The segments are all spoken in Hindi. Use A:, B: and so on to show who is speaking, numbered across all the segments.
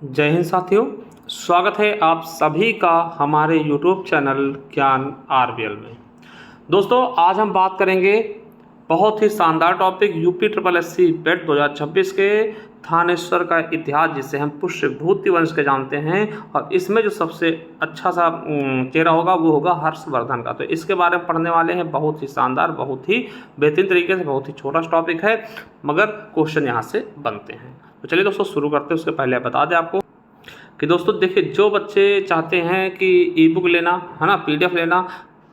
A: जय हिंद साथियों। स्वागत है आप सभी का हमारे YouTube चैनल ज्ञान आरबीएल में। दोस्तों आज हम बात करेंगे बहुत ही शानदार टॉपिक यूपी ट्रिपल एससी पेट 2026 के थानेश्वर का इतिहास, जिसे हम पुष्यभूति वंश के जानते हैं। और इसमें जो सबसे अच्छा सा चेहरा होगा वो होगा हर्षवर्धन का। तो इसके बारे में पढ़ने वाले हैं। बहुत ही शानदार, बहुत ही बेहतरीन तरीके से, बहुत ही छोटा टॉपिक है मगर क्वेश्चन यहाँ से बनते हैं। तो चलिए दोस्तों शुरू करते हैं। उसके पहले बता दें आपको कि दोस्तों देखिए, जो बच्चे चाहते हैं कि ई बुक लेना है ना, PDF लेना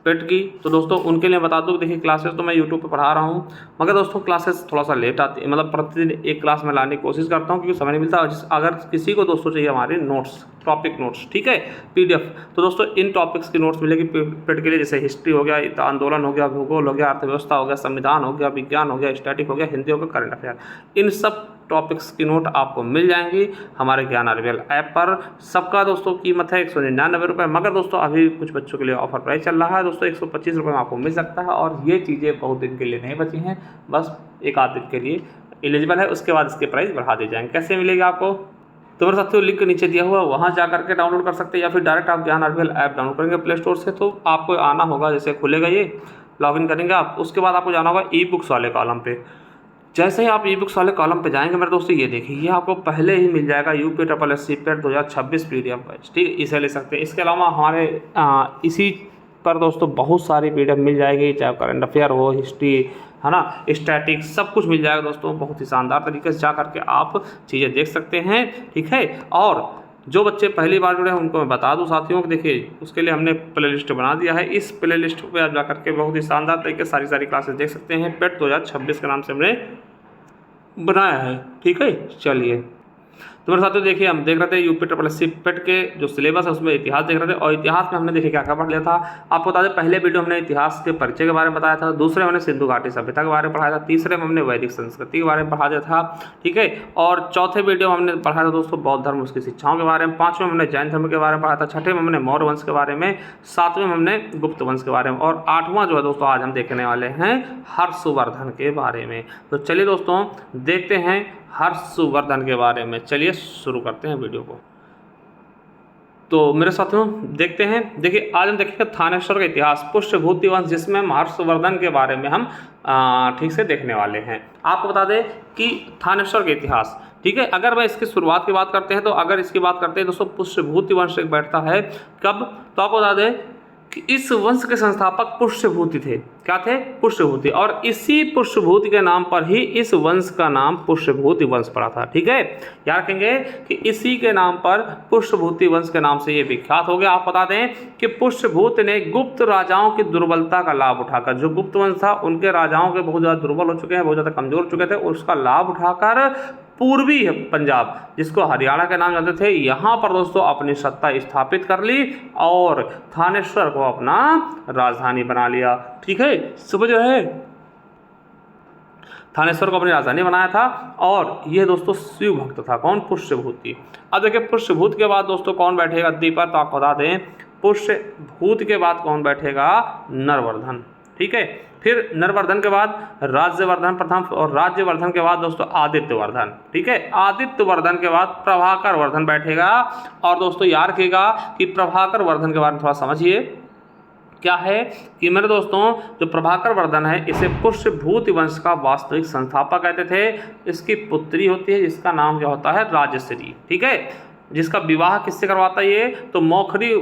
A: पेट की, तो दोस्तों उनके लिए बता दूँ। देखिए क्लासेस तो मैं यूट्यूब पे पढ़ा रहा हूँ, मगर दोस्तों क्लासेस थोड़ा सा लेट आती है। मतलब प्रतिदिन एक क्लास में लाने की कोशिश करता हूँ क्योंकि समय नहीं मिलता। अगर किसी को दोस्तों चाहिए हमारे नोट्स, टॉपिक नोट्स, ठीक है, PDF, तो दोस्तों इन टॉपिक्स की नोट्स मिलेगी पेट के लिए। जैसे हिस्ट्री हो गया, आंदोलन हो गया, भूगोल हो गया, अर्थव्यवस्था हो गया, संविधान हो गया, विज्ञान हो गया, स्टैटिक हो गया, हिंदी हो गया, करंट अफेयर, इन सब टॉपिक्स की नोट आपको मिल जाएंगी हमारे ज्ञान आरबीएल ऐप पर। सबका दोस्तों कीमत है 199 रुपये, मगर दोस्तों अभी कुछ बच्चों के लिए ऑफर प्राइस चल रहा है दोस्तों, 125 रुपये में आपको मिल सकता है। और ये चीज़ें बहुत दिन के लिए नहीं बची हैं, बस एक आध दिन के लिए एलिजिबल है। उसके बाद इसके प्राइस बढ़ा दिए जाएंगे। कैसे मिलेगा आपको? तो मेरे साथियों लिंक नीचे दिया हुआ है, वहाँ जा करके डाउनलोड कर सकते हैं, या फिर डायरेक्ट आप ज्ञान आरबीएल ऐप डाउनलोड करेंगे प्ले स्टोर से। तो आपको आना होगा, जैसे खुलेगा ये, लॉगिन करेंगे आप, उसके बाद आपको जाना होगा ई बुक्स वाले कॉलम पे। जैसे ही आप ई बुक्स वाले कॉलम पे जाएंगे मेरे दोस्तों, ये देखिए, ये आपको पहले ही मिल जाएगा यूपी ट्रिपल एससी पेट 2026 PDF बैच, ठीक है, इसे ले सकते हैं। इसके अलावा हमारे इसी पर दोस्तों बहुत सारी PDF मिल जाएगी, चाहे करंट अफेयर हो, हिस्ट्री है ना, स्टैटिक, सब कुछ मिल जाएगा दोस्तों। बहुत ही शानदार तरीके से जा करके आप चीज़ें देख सकते हैं, ठीक है। और जो बच्चे पहली बार जुड़े हैं उनको मैं बता दूं साथियों कि देखिए, उसके लिए हमने प्लेलिस्ट बना दिया है। इस प्लेलिस्ट पे आप जा करके बहुत ही शानदार तरीके से सारी क्लासेस देख सकते हैं। पेट 2026 के नाम से हमने बनाया है, ठीक है। चलिए तो मेरे साथियों देखिए, हम देख रहे थे यूपी ट्रिपल एससी पेट के जो सिलेबस है उसमें इतिहास देख रहे थे। और इतिहास में हमने देखिए क्या क्या पढ़ लिया था आपको बता दें। पहले वीडियो हमने इतिहास के परिचय के बारे में बताया था, दूसरे में हमने सिंधु घाटी सभ्यता के बारे में पढ़ाया था, तीसरे में हमने वैदिक संस्कृति के बारे में पढ़ा दिया था, ठीक है। और चौथे वीडियो में हमने पढ़ाया था दोस्तों बौद्ध धर्म उसकी शिक्षाओं के बारे में, पाँचवें में हमने जैन धर्म के बारे में पढ़ा था, छठे में हमने मौर्य वंश के बारे में, सातवें में हमने गुप्त वंश के बारे में, और आठवां जो है दोस्तों आज हम देखने वाले हैं हर्षवर्धन के बारे में। तो चलिए दोस्तों देखते हैं हर्षवर्धन के बारे में। चलिए शुरू करते हैं वीडियो को। तो मेरे साथियों देखते हैं, देखिए आज हम देखेंगे थानेश्वर का इतिहास, पुष्यभूति वंश, जिसमें हम हर्षवर्धन के बारे में हम ठीक से देखने वाले हैं। आपको बता दें कि थानेश्वर का इतिहास, ठीक है। अगर मैं इसकी शुरुआत की बात करते हैं, तो अगर इसकी बात करते हैं दोस्तों, पुष्यभूति वंश एक बैठता है कब, तो आपको बता दें कि इस वंश के संस्थापक पुष्यभूति थे। क्या थे? पुष्यभूति। और इसी पुष्यभूति के नाम पर ही इस वंश का नाम पुष्यभूति वंश पड़ा था, ठीक है। याद रखेंगे कि इसी के नाम पर पुष्यभूति वंश के नाम से ये विख्यात हो गया। आप बता दें कि पुष्यभूति ने गुप्त राजाओं की दुर्बलता का लाभ उठाकर, जो गुप्त वंश था उनके राजाओं के बहुत ज़्यादा दुर्बल हो चुके हैं, बहुत ज़्यादा कमजोर हो चुके थे, उसका लाभ उठाकर पूर्वी पंजाब, जिसको हरियाणा के नाम जानते थे, यहाँ पर दोस्तों अपनी सत्ता स्थापित कर ली और थानेश्वर को अपना राजधानी बना लिया, ठीक है। समझ रहे हैं? थानेश्वर को अपनी राजधानी बनाया था। और ये दोस्तों शिव भक्त था। कौन? पुष्यभूति। अब देखिए पुष्यभूत के बाद दोस्तों कौन बैठेगा गद्दी पर, तो आपको बता दें पुष्यभूत के बाद कौन बैठेगा? नरवर्धन, ठीक है। फिर नरवर्धन के बाद राज्यवर्धन प्रथम, और राज्यवर्धन के बाद दोस्तों आदित्यवर्धन, ठीक है। आदित्यवर्धन के बाद प्रभाकर वर्धन बैठेगा। और दोस्तों याद रखिएगा कि प्रभाकर वर्धन के बारे में थोड़ा समझिए क्या है कि मेरे दोस्तों जो प्रभाकर वर्धन है, इसे पुष्यभूति वंश का वास्तविक संस्थापक कहते थे। इसकी पुत्री होती है जिसका नाम क्या होता है? राजश्री, ठीक है। जिसका विवाह किससे करवाता है ये? तो मौखरी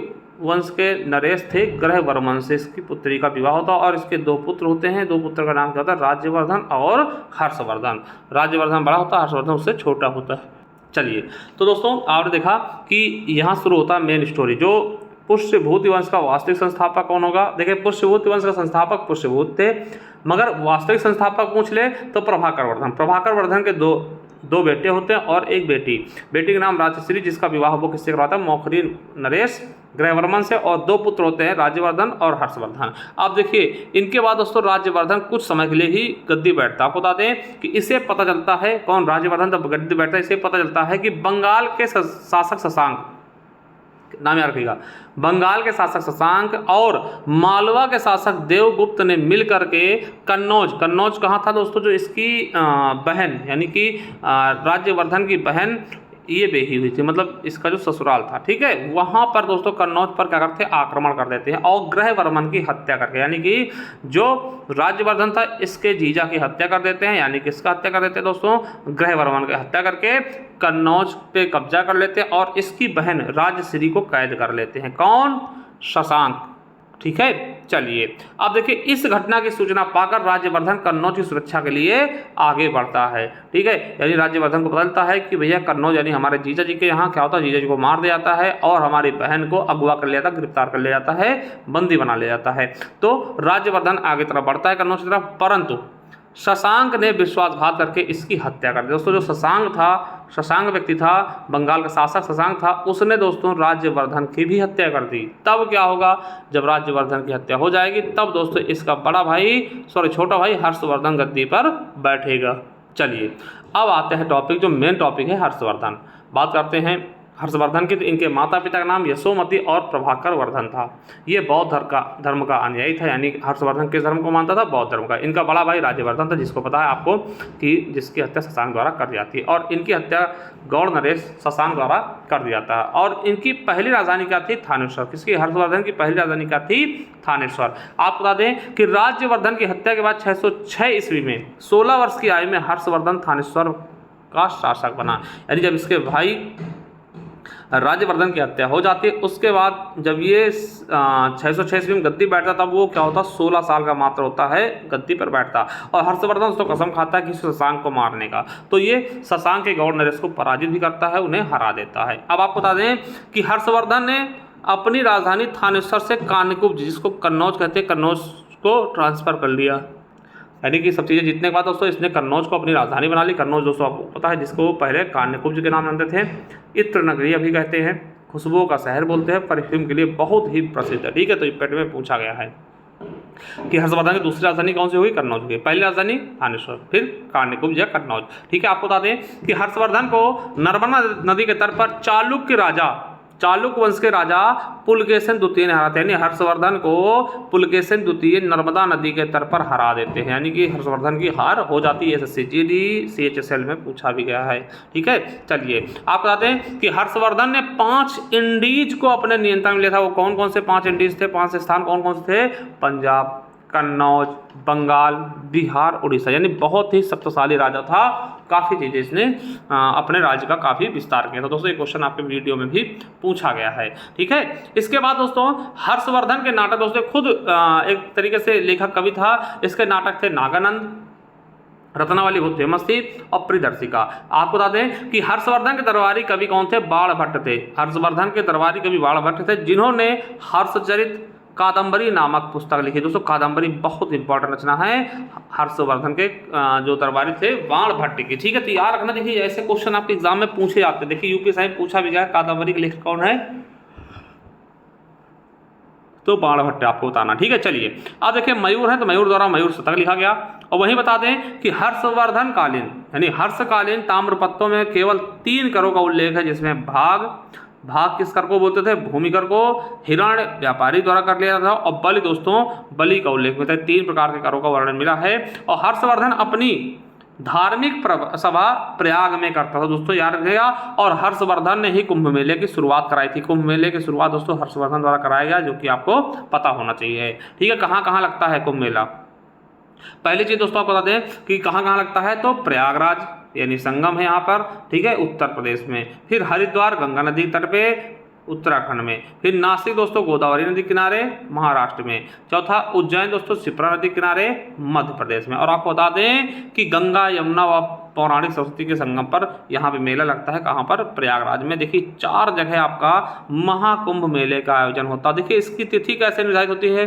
A: वंश के नरेश थे ग्रहवर्मन से इसकी पुत्री का विवाह होता है। और इसके दो पुत्र होते हैं, दो पुत्र का नाम क्या होता है? राज्यवर्धन और हर्षवर्धन। राज्यवर्धन बड़ा होता है, हर्षवर्धन उससे छोटा होता है। चलिए तो दोस्तों आपने देखा कि यहाँ शुरू होता है मेन स्टोरी। जो पुष्यभूति वंश का वास्तविक संस्थापक कौन होगा? देखिए पुष्यभूति वंश का संस्थापक पुष्यभूत थे, मगर वास्तविक संस्थापक पूछ ले तो प्रभाकर वर्धन। प्रभाकर वर्धन के दो बेटे होते हैं और एक बेटी। बेटी का नाम राजश्री, जिसका विवाह वो किससे करवाता है? मौखरी नरेश ग्रहवर्मन से। और दो पुत्र होते हैं राज्यवर्धन और हर्षवर्धन। आप देखिए इनके बाद दोस्तों राज्यवर्धन कुछ समय के लिए ही गद्दी बैठता। आपको बता दें कि इसे पता चलता है, कौन? राज्यवर्धन जब गद्दी बैठता है इसे पता चलता है कि बंगाल के शासक शशांक, नाम याद रखिएगा, बंगाल के शासक शशांक और मालवा के शासक देवगुप्त ने मिल करके कन्नौज कहाँ था दोस्तों? जो इसकी बहन यानी कि राज्यवर्धन की बहन ये बेही हुई थी, मतलब इसका जो ससुराल था, ठीक है, वहाँ पर दोस्तों कन्नौज पर क्या करते हैं, आक्रमण कर देते हैं और ग्रहवर्मन की हत्या करके, यानी कि जो राज्यवर्धन था इसके जीजा की हत्या कर देते हैं, यानी किसका हत्या कर देते हैं दोस्तों, ग्रहवर्मन की हत्या करके कन्नौज पे कब्जा कर लेते हैं और इसकी बहन राजश्री को कैद कर लेते हैं। कौन, शशांक, ठीक है। चलिए अब देखिए, इस घटना की सूचना पाकर राज्यवर्धन कन्नौज की सुरक्षा के लिए आगे बढ़ता है, ठीक है, यानी राज्यवर्धन को पता चलता है कि भैया कन्नौज यानी हमारे जीजा जी के यहाँ क्या होता है, जीजा जी को मार दिया जाता है और हमारी बहन को अगवा कर लिया जाता है, गिरफ्तार कर लिया जाता है, बंदी बना लिया जाता है। तो राज्यवर्धन आगे तरफ बढ़ता है कन्नौज की तरफ, परंतु शशांक ने विश्वासघात करके इसकी हत्या कर दी। दोस्तों जो शशांक व्यक्ति था, बंगाल का शासक शशांक था, उसने दोस्तों राज्यवर्धन की भी हत्या कर दी। तब क्या होगा, जब राज्यवर्धन की हत्या हो जाएगी तब दोस्तों इसका छोटा भाई हर्षवर्धन गद्दी पर बैठेगा। चलिए अब आते हैं टॉपिक, जो मेन टॉपिक है हर्षवर्धन। बात करते हैं हर्षवर्धन की। तो इनके माता पिता का नाम यशोमती और प्रभाकर वर्धन था। ये बौद्ध धर्म का अनुयायी था, यानी हर्षवर्धन किस धर्म को मानता था, बौद्ध धर्म का। इनका बड़ा भाई राज्यवर्धन था, जिसको पता है आपको कि जिसकी हत्या शशांक द्वारा कर दी जाती है, और इनकी हत्या गौड़ नरेश शशांक द्वारा कर दिया जाता है। और इनकी पहली राजधानी क्या थी, थानेश्वर। किसकी, हर्षवर्धन की पहली राजधानी क्या थी, थानेश्वर। आपको बता दें कि राज्यवर्धन की हत्या के बाद 606 ईस्वी में 16 वर्ष की आयु में हर्षवर्धन थानेश्वर का शासक बना। यानी जब इसके भाई राज्यवर्धन की हत्या हो जाती है, उसके बाद जब ये 606 ईस्वी में गद्दी बैठता, तब वो क्या होता, 16 साल का मात्र होता है, गद्दी पर बैठता। और हर्षवर्धन उसको कसम खाता है कि शशांक को मारने का। तो ये शशांक के गौड़ नरेश को पराजित भी करता है, उन्हें हरा देता है। अब आपको बता दें कि हर्षवर्धन ने अपनी राजधानी थानेश्वर से कान्यकुब्ज, जिसको कन्नौज कहते हैं, कन्नौज को ट्रांसफर कर लिया। यानी कि सब चीज़ें जीतने के बाद दोस्तों इसने कन्नौज को अपनी राजधानी बना ली। कन्नौज दोस्तों आपको पता है, जिसको पहले कान्यकुब्ज के नाम जानते थे, इत्र नगरी भी कहते हैं, खुशबुओं का शहर बोलते हैं, परफ्यूम के लिए बहुत ही प्रसिद्ध है, ठीक है। तो ये पेट में पूछा गया है कि हर्षवर्धन की दूसरी राजधानी कौन सी हुई, कन्नौज की। पहली राजधानी थानेश्वर, फिर कान्यकुब्ज या कन्नौज, ठीक है। आपको बता दें कि हर्षवर्धन को नर्मदा नदी के तट पर चालुक्य वंश के राजा पुलकेशिन द्वितीय ने हराते हैं। यानी हर्षवर्धन को पुलकेशिन द्वितीय नर्मदा नदी के तट पर हरा देते हैं, यानी कि हर्षवर्धन की हार हो जाती है। SSCGD CHSL में पूछा भी गया है, ठीक है। चलिए आप बताते हैं कि हर्षवर्धन ने 5 इंडीज को अपने नियंत्रण में लिया था। वो कौन कौन से 5 इंडीज थे, 5 स्थान कौन कौन से थे, पंजाब, कन्नौज, बंगाल, बिहार, उड़ीसा। यानी बहुत ही शक्तिशाली राजा था, काफ़ी चीज़ें इसने अपने राज्य का काफ़ी विस्तार किया था। दोस्तों ये क्वेश्चन आपके वीडियो में भी पूछा गया है, ठीक है। इसके बाद दोस्तों हर्षवर्धन के नाटक, दोस्तों खुद एक तरीके से लेखक कवि था। इसके नाटक थे नागानंद, रत्नावली बहुत फेमस थी, और प्रियदर्शिका। आपको बता दें कि हर्षवर्धन के दरबारी कवि कौन थे, बाणभट्ट थे। हर्षवर्धन के दरबारी कवि बाणभट्ट थे, जिन्होंने हर्षचरित कादंबरी नामक पुस्तक लिखी। दोस्तों कादंबरी बहुत इंपॉर्टेंट रचना है हर्षवर्धन के जो दरबारी थे बाणभट्ट की, ठीक है। तो याद रखना, देखिए ऐसे क्वेश्चन आपके एग्जाम में पूछे जाते हैं। देखिए यूपीएससी में पूछा भी गया कादंबरी के लेखक कौन है, तो बाणभट्ट आपको बताना, ठीक है। चलिए अब देखिए मयूर है, तो मयूर द्वारा मयूर शतक लिखा गया। और वहीं बता दें कि हर्षवर्धन कालीन यानी हर्षकालीन ताम्रपत्रों में केवल 3 करों का उल्लेख है, जिसमें भाग किस कर को बोलते थे, भूमि कर को हिरण्य व्यापारी द्वारा कर लिया था, और बलि दोस्तों बलि का उल्लेख मिलता है। 3 प्रकार के करों का वर्णन मिला है। और हर्षवर्धन अपनी धार्मिक सभा प्रयाग में करता था, दोस्तों याद रखिएगा। और हर्षवर्धन ने ही कुंभ मेले की शुरुआत कराई थी। कुंभ मेले की शुरुआत दोस्तों हर्षवर्धन द्वारा कराया गया, जो कि आपको पता होना चाहिए, ठीक है। कहाँ कहाँ लगता है कुंभ मेला, पहली चीज दोस्तों आपको बता दें कि कहाँ कहाँ लगता है, तो प्रयागराज यानी संगम है यहाँ पर, ठीक है, उत्तर प्रदेश में। फिर हरिद्वार गंगा नदी तट पे उत्तराखंड में। फिर नासिक दोस्तों गोदावरी नदी किनारे महाराष्ट्र में। चौथा उज्जैन दोस्तों शिप्रा नदी किनारे मध्य प्रदेश में। और आपको बता दें कि गंगा यमुना व पौराणिक सरस्वती के संगम पर यहाँ पे मेला लगता है, कहाँ पर, प्रयागराज में। देखिए 4 जगह आपका महाकुंभ मेले का आयोजन होता है। देखिए इसकी तिथि कैसे निर्धारित होती है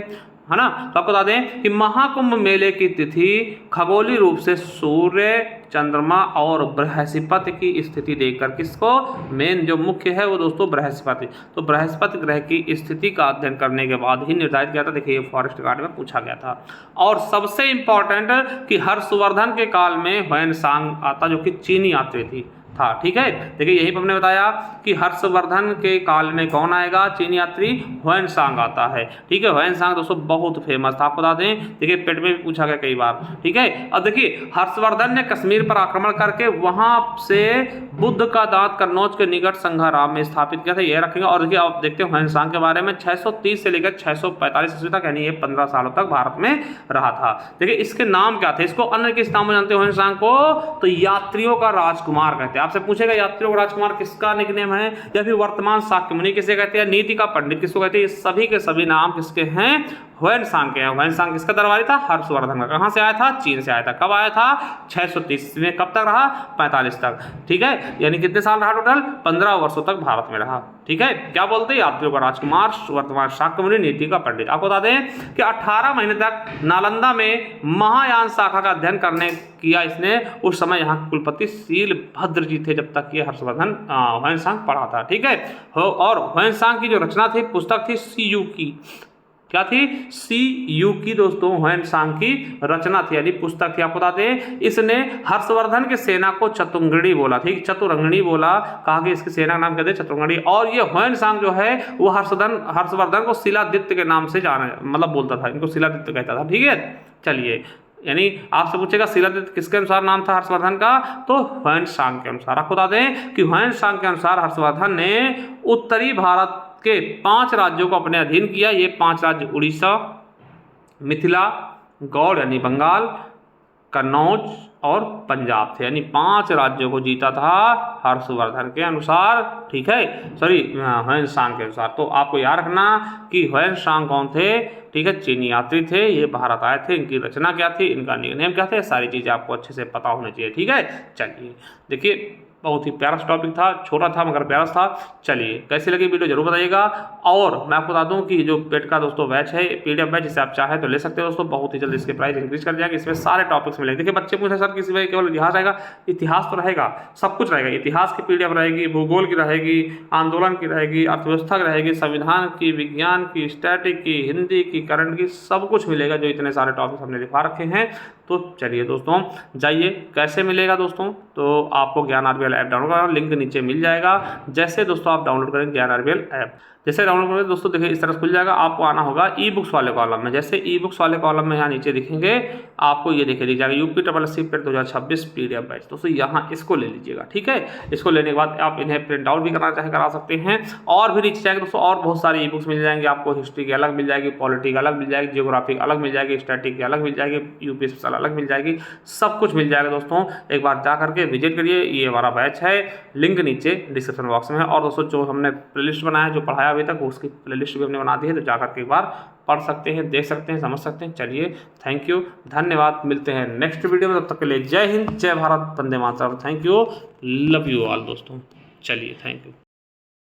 A: ना। तो आपको बता दें कि महाकुंभ मेले की तिथि खगोलीय रूप से सूर्य, चंद्रमा और बृहस्पति की स्थिति देखकर, किसको, मेन जो मुख्य है वो दोस्तों बृहस्पति, तो बृहस्पति ग्रह की स्थिति का अध्ययन करने के बाद ही निर्धारित किया था। देखिए ये फॉरेस्ट गार्ड में पूछा गया था। और सबसे इंपॉर्टेंट कि हर्षवर्धन के काल में ह्वेनसांग आता, जो कि चीनी यात्री थी, था। ठीक है, देखिए यही पर हमने बताया कि हर्षवर्धन के काल में कौन आएगा, चीनी यात्री ह्वेनसांग आता है। ठीक है, ह्वेनसांग दोस्तों बहुत फेमस था, आपको बता दें, देखिए पेट में भी पूछा गया कई बार। ठीक है, अब देखिए हर्षवर्धन ने कश्मीर पर आक्रमण करके वहां से बुद्ध का दांत कन्नौज के निकट संघाराम में स्थापित किया था, यह रखेंगे। और देखिए आप देखते हैं ह्वेनसांग के बारे में 630 से लेकर 645 ईस्वी तक, यानी ये 15 सालों तक भारत में रहा था। देखिए इसके नाम क्या थे, इसको अन्य किस नाम में जानते हो ह्वेनसांग को, तो यात्रियों का राजकुमार कहते हैं। आपसे पूछेगा यात्रियों का राजकुमार किसका निकनेम है, या फिर वर्तमान शाक्य मुनि किसे कहते हैं, नीति का पंडित किसको कहते हैं, ये सभी के सभी नाम किसके हैं, ह्वेनसांग के हैं। ह्वेनसांग किसका दरबारी था, हर्षवर्धन का। कहां से आया था, चीन से आया था। कब आया था, 630 में। कब तक रहा, 45 तक। ठीक है, यानी कितने साल रहा टोटल, 15 वर्षों तक भारत में रहा। ठीक है, क्या बोलते हैं, यात्रियों का राजकुमार, वर्तमान शाक्य मुनि, नीति का पंडित। आपको बता दें कि 18 महीने तक नालंदा में महायान शाखा का अध्ययन करने किया इसने। उस समय यहाँ के कुलपति शीलभद्र जी थे, जब तक ये हर्षवर्धन ह्वेनसांग पढ़ा था। ठीक है, और ह्वेनसांग की जो रचना थी, पुस्तक थी सीयू की। क्या थी, सीयू की दोस्तों ह्वेनसांग की रचना थी, यानी पुस्तक थी। आपको बता दें इसने हर्षवर्धन की सेना को चतुरंगणी बोला, ठीक, चतुरंगणी बोला, कहा कि इसकी सेना का नाम कहते हैं चतुरंगणी। और ये ह्वेनसांग जो है वो हर्षवर्धन को शिलादित्य के नाम से जाना, मतलब बोलता था, इनको शिलादित्य कहता था। ठीक है, चलिए, यानी आपसे पूछेगा शिलादित्य किसके अनुसार नाम था हर्षवर्धन का, तो ह्वेनसांग के अनुसार। आपको बता दें कि ह्वेनसांग के अनुसार हर्षवर्धन ने उत्तरी भारत के 5 राज्यों को अपने अधीन किया। ये 5 राज्य उड़ीसा, मिथिला, गौड़ यानी बंगाल, कन्नौज और पंजाब थे, यानी 5 राज्यों को जीता था हर्षवर्धन के अनुसार। ठीक है, सॉरी ह्वेनसांग के अनुसार। तो आपको याद रखना कि ह्वेनसांग कौन थे, ठीक है, चीनी यात्री थे, ये भारत आए थे, इनकी रचना क्या थी, इनका निकनेम क्या थे, सारी चीज़ें आपको अच्छे से पता होनी चाहिए। ठीक है, चलिए देखिए बहुत ही प्यारा टॉपिक था, छोटा था मगर प्यारा था। चलिए कैसी लगी वीडियो जरूर बताइएगा। और मैं आपको बता दूं कि जो पेट का दोस्तों बैच है, PDF बैच, जिसे आप चाहें तो ले सकते हो दोस्तों, बहुत ही जल्द इसके प्राइस इंक्रीज कर जाएंगे। इसमें सारे टॉपिक्स मिलेंगे। देखिए बच्चे पूछे सर किसी में केवल इतिहास आएगा, इतिहास तो रहेगा, सब कुछ रहेगा। इतिहास की PDF रहेगी, भूगोल की रहेगी, आंदोलन की रहेगी, अर्थव्यवस्था की रहेगी, संविधान की, विज्ञान की, स्टैटिक की, हिंदी की, करंट की, सब कुछ मिलेगा, जो इतने सारे टॉपिक्स हमने लिखा रखे हैं। तो चलिए दोस्तों जाइए, कैसे मिलेगा दोस्तों, तो आपको ज्ञान RBL ऐप डाउनलोड करना, लिंक नीचे मिल जाएगा। जैसे दोस्तों आप डाउनलोड करेंगे ज्ञान RBL ऐप, जैसे डाउनलोड करेंगे दोस्तों देखिए इस तरह खुल जाएगा। आपको आना होगा ई बुक्स वाले कॉलम में। जैसे ई बुक्स वाले कॉलम में यहाँ नीचे दिखेंगे आपको, ये देखिए दिख जाएगा UPSSC पेट 2026 PDF बैच। दोस्तों यहाँ इसको ले लीजिएगा। ठीक है, इसको लेने के बाद आप इन्हें प्रिंट आउट भी करना चाहे करा सकते हैं। और भी नीचे जाएंगे दोस्तों और बहुत सारी ई बुक्स मिल जाएंगे आपको। हिस्ट्री की अलग मिल जाएगी, पॉलिटी की अलग मिल जाएगी, जियोग्राफी अलग मिल जाएगी, स्टैटिक की अलग मिल जाएगी, UP स्पेशल अलग मिल जाएगी, सब कुछ मिल जाएगा दोस्तों। एक बार जा करके विजिट करिए। ये हमारा बैच है, लिंक नीचे डिस्क्रिप्शन बॉक्स में है। और दोस्तों जो हमने प्लेलिस्ट बनाया, जो पढ़ाया अभी तक, उसकी प्लेलिस्ट भी हमने बना दी है, तो जाकर के एक बार पढ़ सकते हैं, देख सकते हैं, समझ सकते हैं। चलिए थैंक यू, धन्यवाद, मिलते हैं नेक्स्ट वीडियो में। तब तक के लिए जय हिंद, जय भारत, वंदे मातरम। Thank you, love you all दोस्तों। चलिए थैंक यू।